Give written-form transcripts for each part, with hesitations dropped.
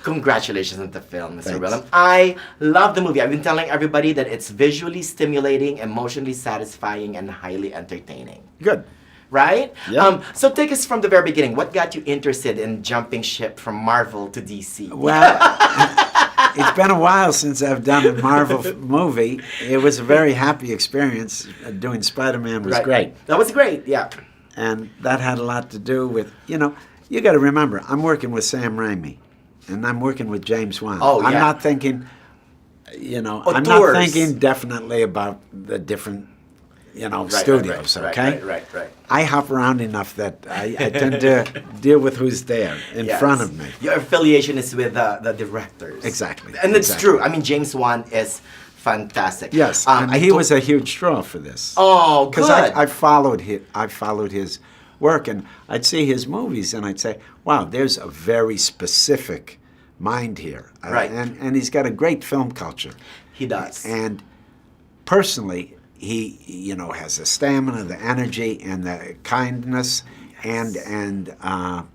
Congratulations on the film, Mr. Thanks. Willem. I love the movie. I've been telling everybody that it's visually stimulating, emotionally satisfying, and highly entertaining. Good. Right? Yeah. So take us from the very beginning. What got you interested in jumping ship from Marvel to DC? Well, it's been a while since I've done a Marvel movie. It was a very happy experience. Doing Spider-Man was great. That was great, yeah. And that had a lot to do with, you got to remember, I'm working with Sam Raimi, and I'm working with James Wan. Oh, I'm yeah. not thinking, I'm not Auteurs. thinking definitely about the different, studios, okay? Right. I hop around enough that I tend to deal with who's there in front of me. Your affiliation is with the directors. Exactly. And it's exactly. true. I mean, James Wan is fantastic. Yes, and he was a huge draw for this. Oh, good. Because I followed his work, and I'd see his movies, and I'd say, wow, there's a very specific mind here. Right. And he's got a great film culture. He does. And personally, he has the stamina, the energy, and the kindness, and the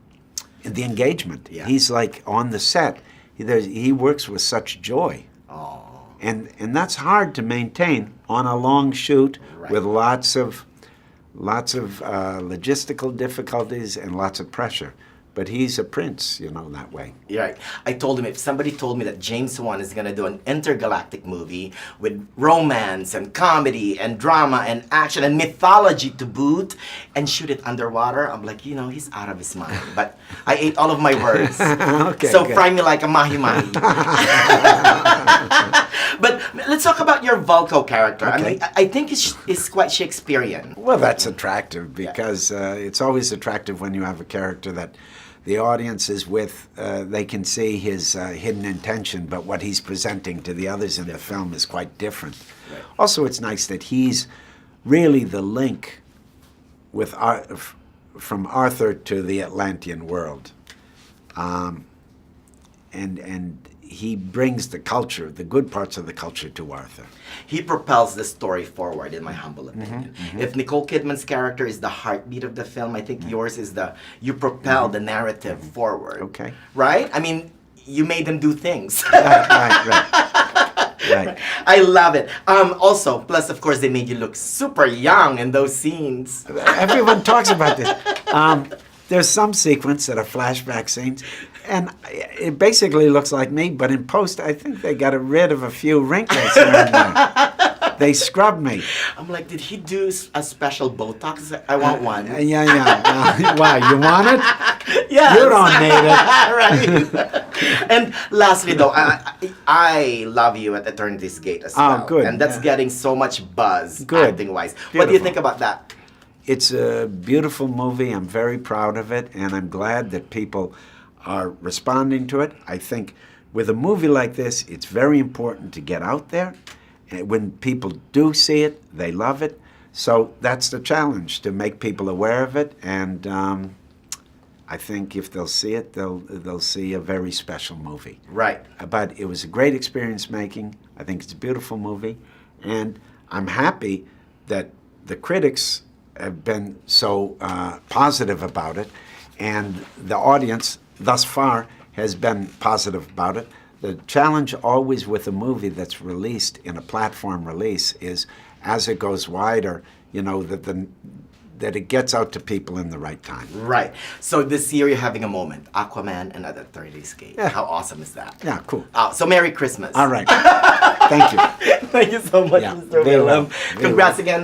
engagement. Yeah. He's like on the set. He works with such joy. Oh. And that's hard to maintain on a long shoot with lots of logistical difficulties and lots of pressure. But he's a prince, that way. You're right. I told him, if somebody told me that James Wan is going to do an intergalactic movie with romance and comedy and drama and action and mythology to boot and shoot it underwater, I'm like, he's out of his mind. But I ate all of my words. Okay, so good. fry me like a mahi-mahi. But let's talk about your Vulko character. Okay. I mean, I think it's quite Shakespearean. Well, that's attractive because it's always attractive when you have a character that the audience is with. They can see his hidden intention, but what he's presenting to the others in the film is quite different. Right. Also, it's nice that he's really the link with from Arthur to the Atlantean world. And he brings the culture, the good parts of the culture, to Arthur. He propels the story forward, in my humble opinion. If Nicole Kidman's character is the heartbeat of the film, I think yours is you propel the narrative forward. Okay. Right? I mean, you made them do things. Right. I love it. Also, plus, of course, they made you look super young in those scenes. Everyone talks about this. There's some sequence that are flashback scenes, and it basically looks like me, but in post, I think they got rid of a few wrinkles here and there. They scrubbed me. I'm like, did he do a special Botox? I want one. Yeah. Why, you want it? Yes. You don't need it. Right. And lastly, though, I love you at Eternity's Gate as well. Oh, good. And that's getting so much buzz, Good. acting-wise. Beautiful. What do you think about that? It's a beautiful movie. I'm very proud of it, and I'm glad that people are responding to it. I think with a movie like this, it's very important to get out there. And when people do see it, they love it. So that's the challenge, to make people aware of it. And I think if they'll see it, they'll see a very special movie. Right. But it was a great experience making. I think it's a beautiful movie. And I'm happy that the critics have been so positive about it, and the audience thus far has been positive about it. The challenge always with a movie that's released in a platform release is, as it goes wider, that it gets out to people in the right time. Right. So this year you're having a moment. AQUAMAN and At Eternity's Gate. Yeah. How awesome is that? Yeah, cool. So Merry Christmas. All right. Thank you. Thank you so much, Yeah, Mr. very Willem. well. Very Congrats well. again.